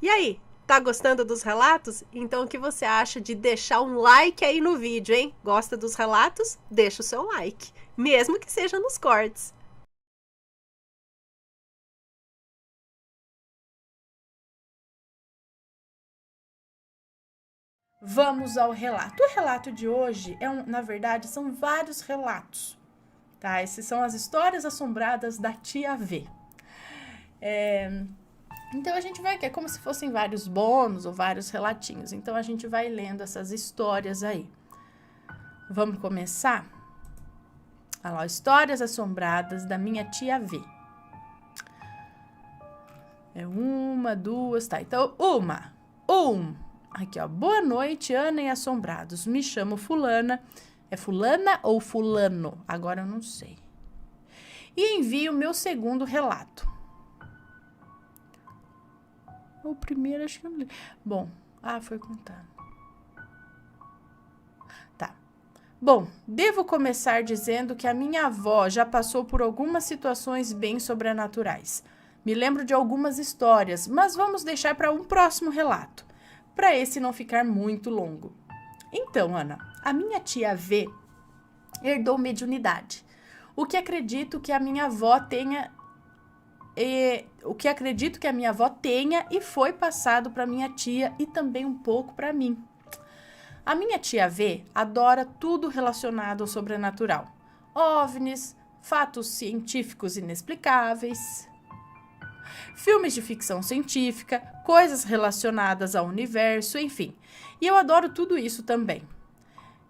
E aí, tá gostando dos relatos? Então o que você acha de deixar um like aí no vídeo, hein? Gosta dos relatos? Deixa o seu like, mesmo que seja nos cortes. Vamos ao relato. O relato de hoje na verdade, são vários relatos, tá? Esses são as histórias assombradas da tia V. Então a gente vai, é como se fossem vários bônus ou vários relatinhos. Então a gente vai lendo essas histórias aí. Vamos começar? Olha lá, histórias assombradas da minha tia V. É uma, duas, tá. Então, Aqui, ó. Boa noite, Ana e assombrados. Me chamo fulana. É fulana ou fulano? Agora eu não sei. E envio meu segundo relato. O primeiro, acho que eu não li. Bom, foi contado. Tá. Bom, devo começar dizendo que a minha avó já passou por algumas situações bem sobrenaturais. Me lembro de algumas histórias, mas vamos deixar para um próximo relato, para esse não ficar muito longo. Então, Ana, a minha tia V herdou mediunidade, o que acredito que a minha avó tenha e foi passado para minha tia e também um pouco para mim. A minha tia V adora tudo relacionado ao sobrenatural. OVNIs, fatos científicos inexplicáveis, filmes de ficção científica, coisas relacionadas ao universo, enfim. E eu adoro tudo isso também.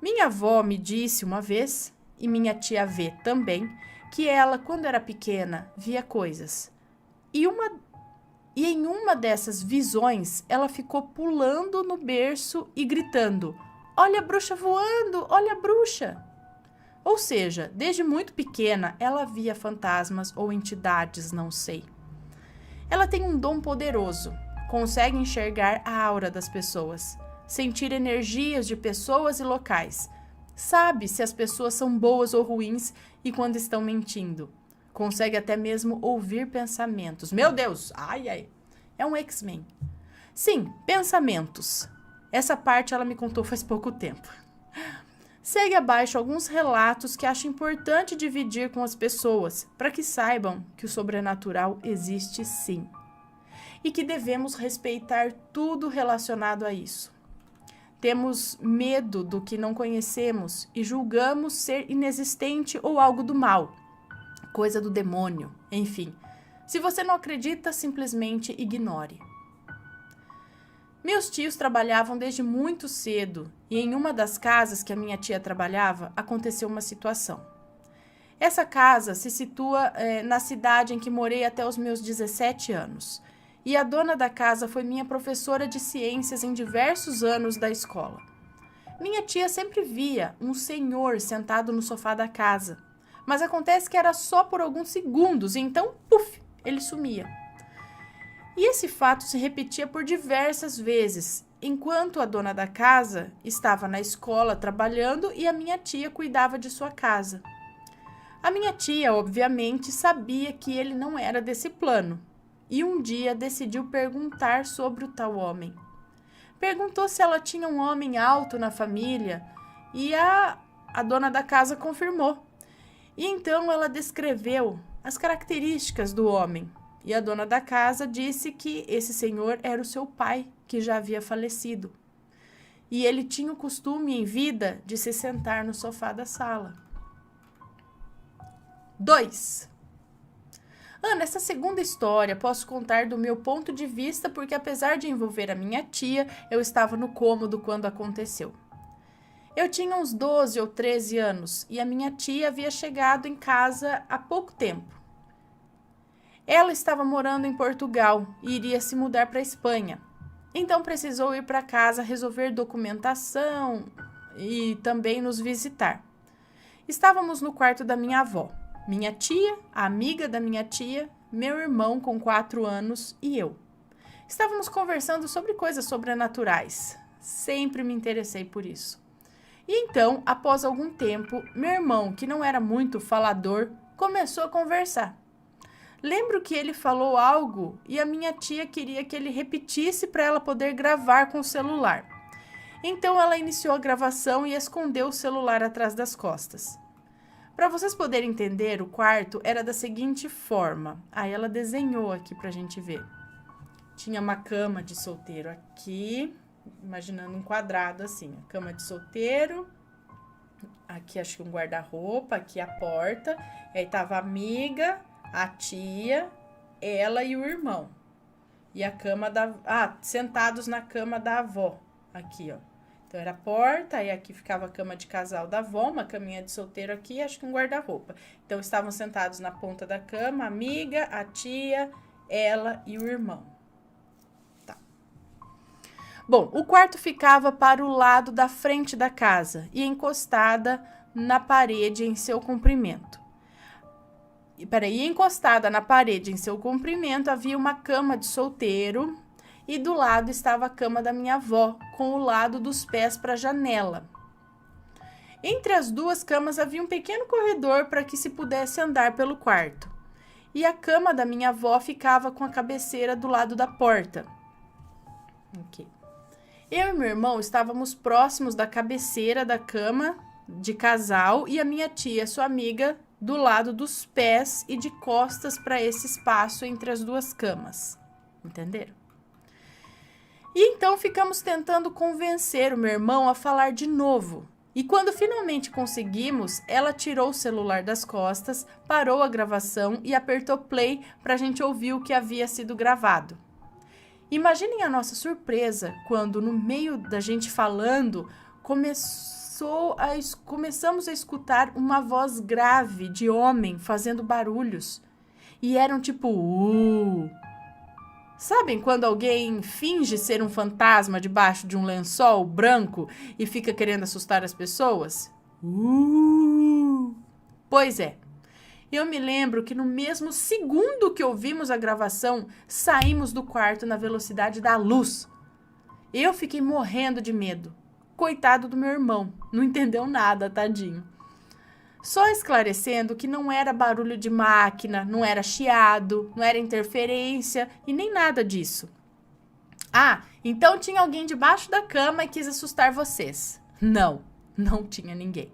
Minha avó me disse uma vez, e minha tia V também, que ela, quando era pequena, via coisas. E em uma dessas visões, ela ficou pulando no berço e gritando: "Olha a bruxa voando! Olha a bruxa!" Ou seja, desde muito pequena, ela via fantasmas ou entidades, não sei. Ela tem um dom poderoso. Consegue enxergar a aura das pessoas, sentir energias de pessoas e locais. Sabe se as pessoas são boas ou ruins e quando estão mentindo. Consegue até mesmo ouvir pensamentos. Meu Deus! Ai. É um X-Men. Sim, pensamentos. Essa parte ela me contou faz pouco tempo. Segue abaixo alguns relatos que acho importante dividir com as pessoas, para que saibam que o sobrenatural existe sim. E que devemos respeitar tudo relacionado a isso. Temos medo do que não conhecemos e julgamos ser inexistente ou algo do mal, coisa do demônio, enfim. Se você não acredita, simplesmente ignore. Meus tios trabalhavam desde muito cedo e em uma das casas que a minha tia trabalhava, aconteceu uma situação. Essa casa se situa na cidade em que morei até os meus 17 anos. E a dona da casa foi minha professora de ciências em diversos anos da escola. Minha tia sempre via um senhor sentado no sofá da casa, mas acontece que era só por alguns segundos e então, puf, ele sumia. E esse fato se repetia por diversas vezes, enquanto a dona da casa estava na escola trabalhando e a minha tia cuidava de sua casa. A minha tia, obviamente, sabia que ele não era desse plano e um dia decidiu perguntar sobre o tal homem. Perguntou se ela tinha um homem alto na família e a dona da casa confirmou. E então ela descreveu as características do homem. E a dona da casa disse que esse senhor era o seu pai, que já havia falecido. E ele tinha o costume em vida de se sentar no sofá da sala. 2. Ana, essa segunda história posso contar do meu ponto de vista porque apesar de envolver a minha tia, eu estava no cômodo quando aconteceu. Eu tinha uns 12 ou 13 anos e a minha tia havia chegado em casa há pouco tempo. Ela estava morando em Portugal e iria se mudar para a Espanha. Então precisou ir para casa resolver documentação e também nos visitar. Estávamos no quarto da minha avó. Minha tia, a amiga da minha tia, meu irmão com 4 anos e eu. Estávamos conversando sobre coisas sobrenaturais. Sempre me interessei por isso. E então, após algum tempo, meu irmão, que não era muito falador, começou a conversar. Lembro que ele falou algo e a minha tia queria que ele repetisse para ela poder gravar com o celular. Então ela iniciou a gravação e escondeu o celular atrás das costas. Para vocês poderem entender, o quarto era da seguinte forma. Aí ela desenhou aqui pra gente ver. Tinha uma cama de solteiro aqui, imaginando um quadrado assim. A cama de solteiro, aqui acho que um guarda-roupa, aqui a porta. Aí tava a amiga, a tia, ela e o irmão. E a cama da... sentados na cama da avó, aqui, ó. Então, era a porta, aí aqui ficava a cama de casal da avó, uma caminha de solteiro aqui e acho que um guarda-roupa. Então, estavam sentados na ponta da cama, a amiga, a tia, ela e o irmão. Tá. Bom, o quarto ficava para o lado da frente da casa e encostada na parede em seu comprimento. Encostada na parede em seu comprimento havia uma cama de solteiro, e do lado estava a cama da minha avó, com o lado dos pés para a janela. Entre as duas camas havia um pequeno corredor para que se pudesse andar pelo quarto. E a cama da minha avó ficava com a cabeceira do lado da porta. Okay. Eu e meu irmão estávamos próximos da cabeceira da cama de casal e a minha tia, sua amiga, do lado dos pés e de costas para esse espaço entre as duas camas. Entenderam? E então ficamos tentando convencer o meu irmão a falar de novo. E quando finalmente conseguimos, ela tirou o celular das costas, parou a gravação e apertou play para a gente ouvir o que havia sido gravado. Imaginem a nossa surpresa quando, no meio da gente falando, começamos a escutar uma voz grave de homem fazendo barulhos. E eram tipo... Sabem quando alguém finge ser um fantasma debaixo de um lençol branco e fica querendo assustar as pessoas? Pois é. Eu me lembro que no mesmo segundo que ouvimos a gravação, saímos do quarto na velocidade da luz. Eu fiquei morrendo de medo. Coitado do meu irmão, não entendeu nada, tadinho. Só esclarecendo que não era barulho de máquina, não era chiado, não era interferência e nem nada disso. Então tinha alguém debaixo da cama e quis assustar vocês. Não tinha ninguém.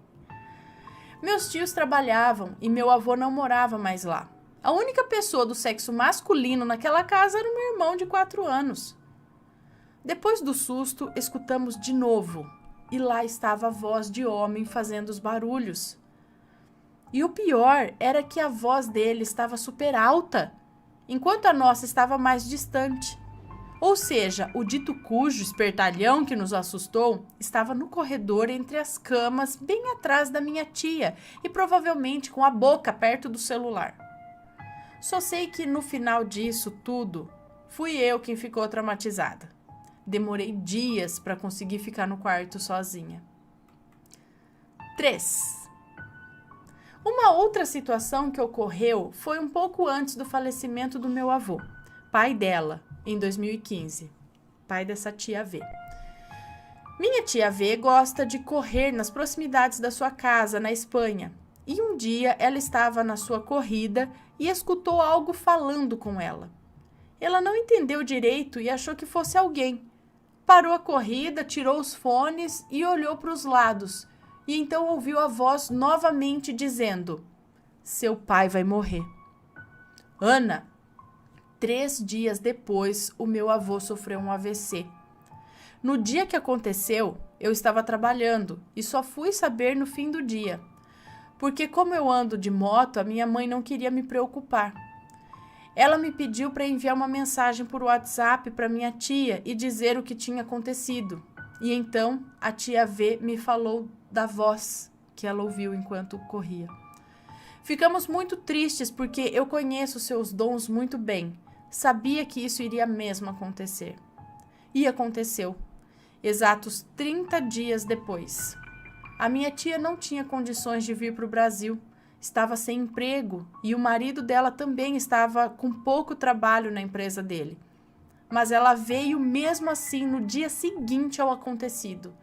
Meus tios trabalhavam e meu avô não morava mais lá. A única pessoa do sexo masculino naquela casa era o meu irmão de 4 anos. Depois do susto, escutamos de novo e lá estava a voz de homem fazendo os barulhos. E o pior era que a voz dele estava super alta, enquanto a nossa estava mais distante. Ou seja, o dito cujo espertalhão que nos assustou estava no corredor entre as camas, bem atrás da minha tia, e provavelmente com a boca perto do celular. Só sei que no final disso tudo, fui eu quem ficou traumatizada. Demorei dias para conseguir ficar no quarto sozinha. 3. Uma outra situação que ocorreu foi um pouco antes do falecimento do meu avô, pai dela, em 2015, pai dessa tia V. Minha tia V gosta de correr nas proximidades da sua casa, na Espanha, e um dia ela estava na sua corrida e escutou algo falando com ela. Ela não entendeu direito e achou que fosse alguém. Parou a corrida, tirou os fones e olhou para os lados. E então ouviu a voz novamente dizendo: seu pai vai morrer. Ana, 3 dias depois, o meu avô sofreu um AVC. No dia que aconteceu, eu estava trabalhando e só fui saber no fim do dia. Porque como eu ando de moto, a minha mãe não queria me preocupar. Ela me pediu para enviar uma mensagem por WhatsApp para minha tia e dizer o que tinha acontecido. E então a tia V me falou da voz que ela ouviu enquanto corria. Ficamos muito tristes porque eu conheço seus dons muito bem. Sabia que isso iria mesmo acontecer. E aconteceu, exatos 30 dias depois. A minha tia não tinha condições de vir para o Brasil. Estava sem emprego e o marido dela também estava com pouco trabalho na empresa dele. Mas ela veio mesmo assim no dia seguinte ao acontecido.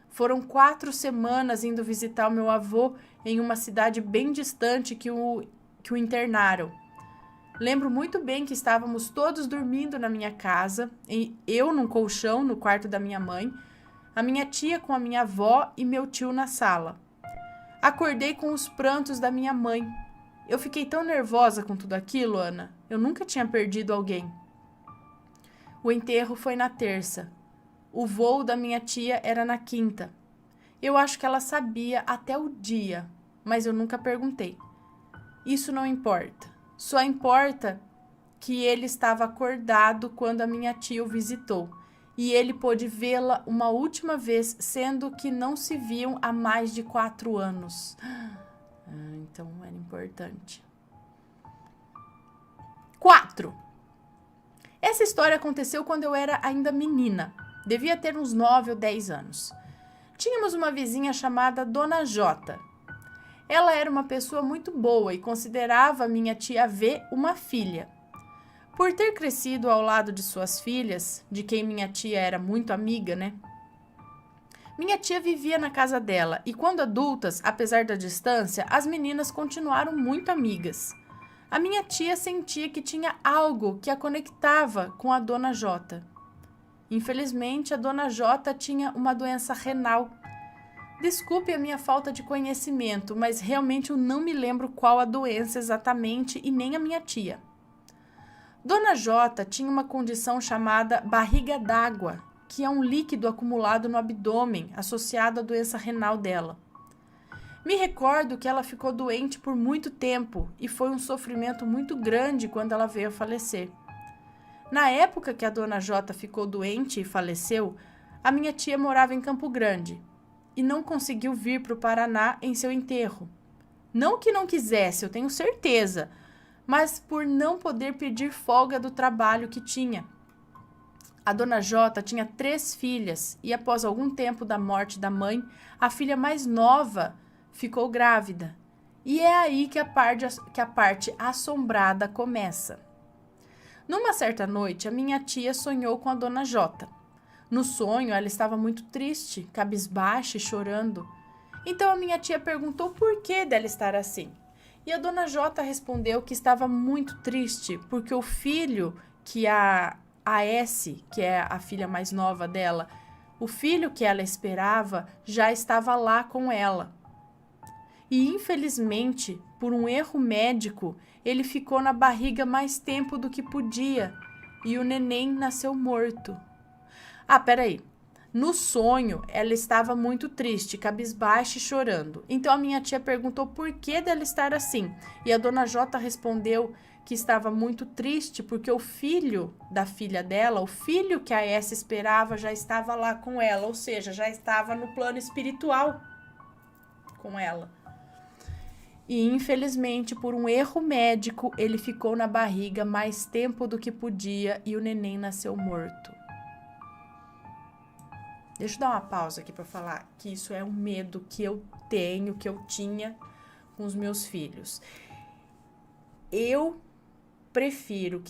Foram 4 semanas indo visitar o meu avô em uma cidade bem distante que o internaram. Lembro muito bem que estávamos todos dormindo na minha casa, eu num colchão no quarto da minha mãe, a minha tia com a minha avó e meu tio na sala. Acordei com os prantos da minha mãe. Eu fiquei tão nervosa com tudo aquilo, Ana. Eu nunca tinha perdido alguém. O enterro foi na terça. O voo da minha tia era na quinta. Eu acho que ela sabia até o dia, mas eu nunca perguntei. Isso não importa. Só importa que ele estava acordado quando a minha tia o visitou. E ele pôde vê-la uma última vez, sendo que não se viam há mais de 4 anos. Então era importante. 4. Essa história aconteceu quando eu era ainda menina. Devia ter uns 9 ou 10 anos. Tínhamos uma vizinha chamada Dona Jota. Ela era uma pessoa muito boa e considerava minha tia V uma filha. Por ter crescido ao lado de suas filhas, de quem minha tia era muito amiga, né? Minha tia vivia na casa dela e quando adultas, apesar da distância, as meninas continuaram muito amigas. A minha tia sentia que tinha algo que a conectava com a Dona Jota. Infelizmente, a Dona Jota tinha uma doença renal. Desculpe a minha falta de conhecimento, mas realmente eu não me lembro qual a doença exatamente e nem a minha tia. Dona Jota tinha uma condição chamada barriga d'água, que é um líquido acumulado no abdômen associado à doença renal dela. Me recordo que ela ficou doente por muito tempo e foi um sofrimento muito grande quando ela veio a falecer. Na época que a Dona Jota ficou doente e faleceu, a minha tia morava em Campo Grande e não conseguiu vir para o Paraná em seu enterro. Não que não quisesse, eu tenho certeza, mas por não poder pedir folga do trabalho que tinha. A Dona Jota tinha 3 filhas e após algum tempo da morte da mãe, a filha mais nova ficou grávida. E é aí que a parte assombrada começa. Numa certa noite, a minha tia sonhou com a Dona Jota. No sonho, ela estava muito triste, cabisbaixa e chorando. Então a minha tia perguntou por que dela estar assim. E a Dona Jota respondeu que estava muito triste porque o filho que a S, que é a filha mais nova dela, o filho que ela esperava já estava lá com ela. E infelizmente, por um erro médico, ele ficou na barriga mais tempo do que podia e o neném nasceu morto. Peraí. No sonho, ela estava muito triste, cabisbaixa e chorando. Então a minha tia perguntou por que dela estar assim. E a Dona Jota respondeu que estava muito triste porque o filho da filha dela, o filho que a S esperava, já estava lá com ela, ou seja, já estava no plano espiritual com ela. E infelizmente, por um erro médico, ele ficou na barriga mais tempo do que podia e o neném nasceu morto. Deixa eu dar uma pausa aqui para falar que isso é um medo que eu tenho, que eu tinha com os meus filhos. Eu prefiro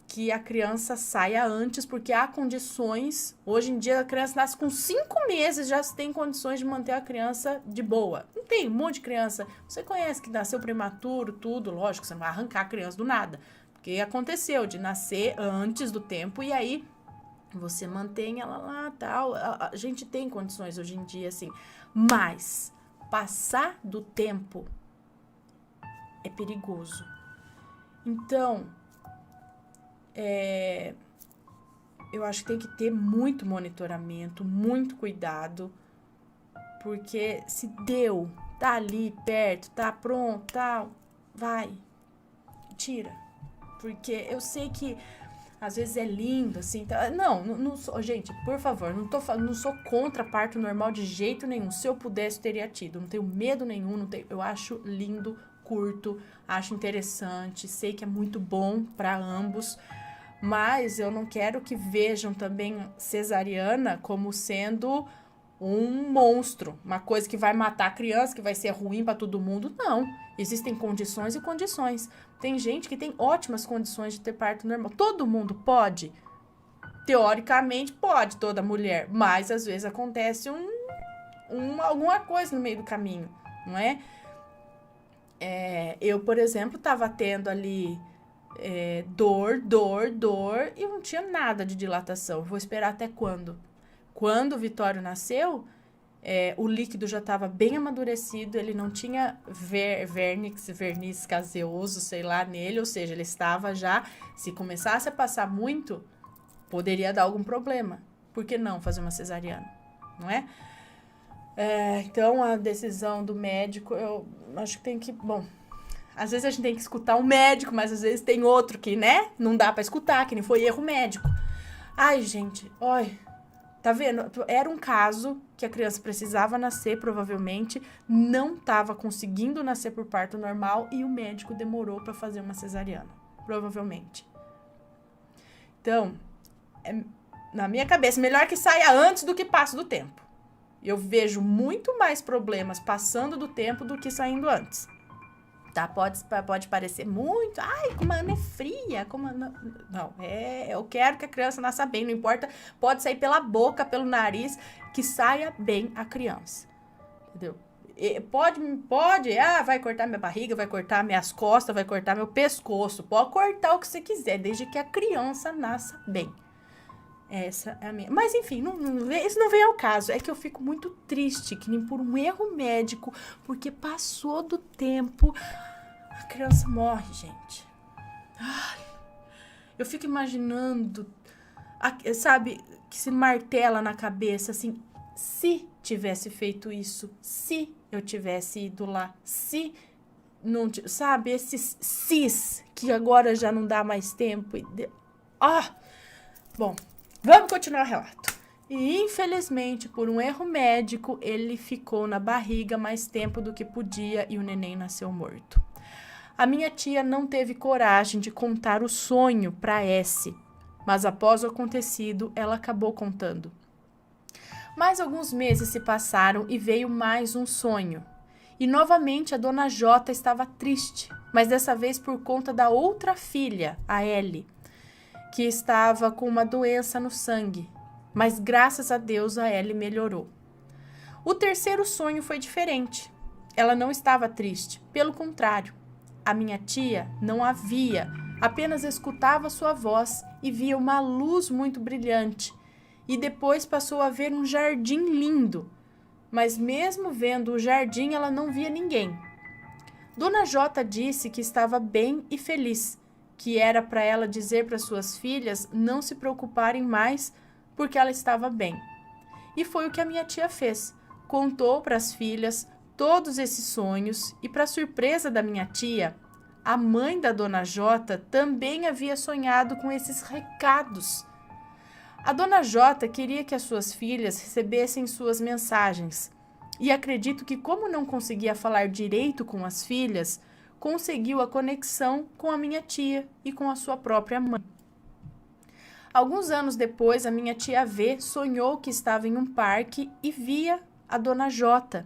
que a criança saia antes, porque há condições. Hoje em dia a criança nasce com 5 meses, já se tem condições de manter a criança de boa. Não tem um monte de criança. Você conhece que nasceu prematuro, tudo, lógico, você não vai arrancar a criança do nada. Porque aconteceu de nascer antes do tempo e aí você mantém ela lá, tal. A gente tem condições hoje em dia, assim. Mas passar do tempo é perigoso. Então, eu acho que tem que ter muito monitoramento, muito cuidado. Porque se deu, tá ali perto, tá pronto, tal, vai, tira. Porque eu sei que às vezes é lindo, assim. Tá? Não sou, gente, por favor, não sou contra parto normal de jeito nenhum. Se eu pudesse, teria tido. Não tenho medo nenhum, eu acho lindo, curto, acho interessante, sei que é muito bom para ambos. Mas eu não quero que vejam também cesariana como sendo um monstro, uma coisa que vai matar a criança, que vai ser ruim para todo mundo. Não, existem condições e condições. Tem gente que tem ótimas condições de ter parto normal. Todo mundo pode? Teoricamente pode, toda mulher, mas às vezes acontece alguma coisa no meio do caminho, não é? Eu, por exemplo, estava tendo ali dor, e não tinha nada de dilatação. Vou esperar até quando? Quando o Vitório nasceu, o líquido já estava bem amadurecido, ele não tinha verniz caseoso, sei lá, nele, ou seja, ele estava já, se começasse a passar muito, poderia dar algum problema. Por que não fazer uma cesariana? Não é? Então, a decisão do médico, eu acho que tem que... Bom, às vezes a gente tem que escutar um médico, mas às vezes tem outro que, né? Não dá pra escutar, que nem foi erro médico. Ai, gente, olha... Tá vendo? Era um caso que a criança precisava nascer, provavelmente, não estava conseguindo nascer por parto normal e o médico demorou para fazer uma cesariana, provavelmente. Então, na minha cabeça, melhor que saia antes do que passe do tempo. Eu vejo muito mais problemas passando do tempo do que saindo antes. Tá? Pode parecer muito, como a Ana é fria, não, eu quero que a criança nasça bem, não importa, pode sair pela boca, pelo nariz, que saia bem a criança, entendeu? Pode, vai cortar minha barriga, vai cortar minhas costas, vai cortar meu pescoço, pode cortar o que você quiser, desde que a criança nasça bem. Essa é a minha. Mas enfim, isso não vem ao caso. É que eu fico muito triste, que nem por um erro médico, porque passou do tempo, a criança morre, gente. Ai, eu fico imaginando, sabe, que se martela na cabeça, assim, se tivesse feito isso, se eu tivesse ido lá, se não, sabe, esses sis que agora já não dá mais tempo. Bom. Vamos continuar o relato. E, infelizmente, por um erro médico, ele ficou na barriga mais tempo do que podia e o neném nasceu morto. A minha tia não teve coragem de contar o sonho para S, mas após o acontecido, ela acabou contando. Mais alguns meses se passaram e veio mais um sonho. E novamente a dona J estava triste, mas dessa vez por conta da outra filha, a Ellie, que estava com uma doença no sangue, mas graças a Deus a Ellie melhorou. O terceiro sonho foi diferente. Ela não estava triste, pelo contrário. A minha tia não a via, apenas escutava sua voz e via uma luz muito brilhante. E depois passou a ver um jardim lindo, mas mesmo vendo o jardim ela não via ninguém. Dona J disse que estava bem e feliz, que era para ela dizer para suas filhas não se preocuparem mais porque ela estava bem. E foi o que a minha tia fez. Contou para as filhas todos esses sonhos e, para surpresa da minha tia, a mãe da Dona J também havia sonhado com esses recados. A Dona J queria que as suas filhas recebessem suas mensagens e acredito que, como não conseguia falar direito com as filhas, conseguiu a conexão com a minha tia e com a sua própria mãe. Alguns anos depois, a minha tia V sonhou que estava em um parque e via a Dona J.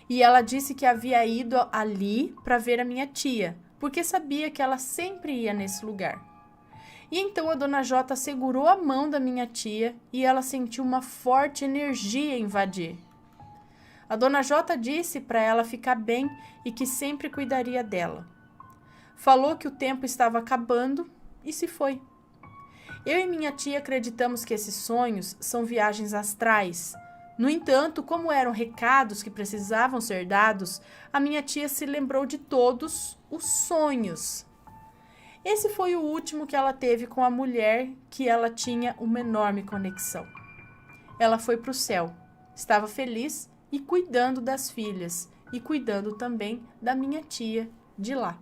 E ela disse que havia ido ali para ver a minha tia, porque sabia que ela sempre ia nesse lugar. E então a Dona J segurou a mão da minha tia e ela sentiu uma forte energia invadir. A Dona J disse para ela ficar bem e que sempre cuidaria dela. Falou que o tempo estava acabando e se foi. Eu e minha tia acreditamos que esses sonhos são viagens astrais. No entanto, como eram recados que precisavam ser dados, a minha tia se lembrou de todos os sonhos. Esse foi o último que ela teve com a mulher que ela tinha uma enorme conexão. Ela foi para o céu, estava feliz e cuidando das filhas, e cuidando também da minha tia de lá.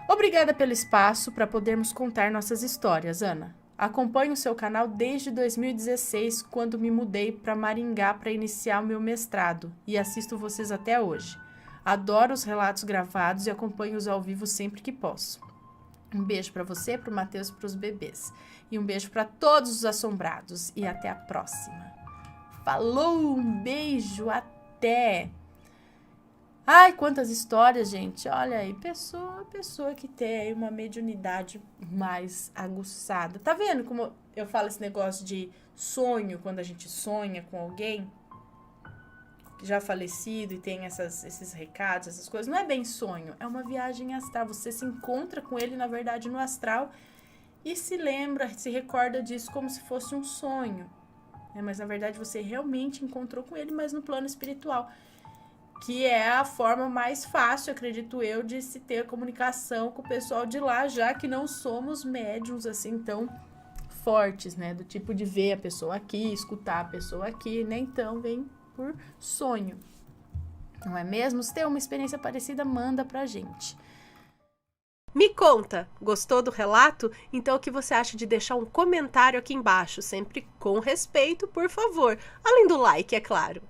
Obrigada pelo espaço para podermos contar nossas histórias, Ana. Acompanho o seu canal desde 2016, quando me mudei para Maringá para iniciar o meu mestrado, e assisto vocês até hoje. Adoro os relatos gravados e acompanho-os ao vivo sempre que posso. Um beijo para você, para o Matheus e para os bebês. E um beijo para todos os assombrados, e até a próxima. Falou, um beijo, até! Ai, quantas histórias, gente. Olha aí, pessoa que tem uma mediunidade mais aguçada. Tá vendo como eu falo esse negócio de sonho, quando a gente sonha com alguém? já falecido e tem esses recados, essas coisas, não é bem sonho, é uma viagem astral. Você se encontra com ele, na verdade, no astral e se lembra, se recorda disso como se fosse um sonho. Mas, na verdade, você realmente encontrou com ele, mas no plano espiritual, que é a forma mais fácil, acredito eu, de se ter comunicação com o pessoal de lá, já que não somos médiums assim tão fortes, né? Do tipo de ver a pessoa aqui, escutar a pessoa aqui, né? Então, vem por sonho. Não é mesmo? Se tem uma experiência parecida, manda pra gente. Me conta, gostou do relato? Então o que você acha de deixar um comentário aqui embaixo, sempre com respeito, por favor. Além do like, é claro.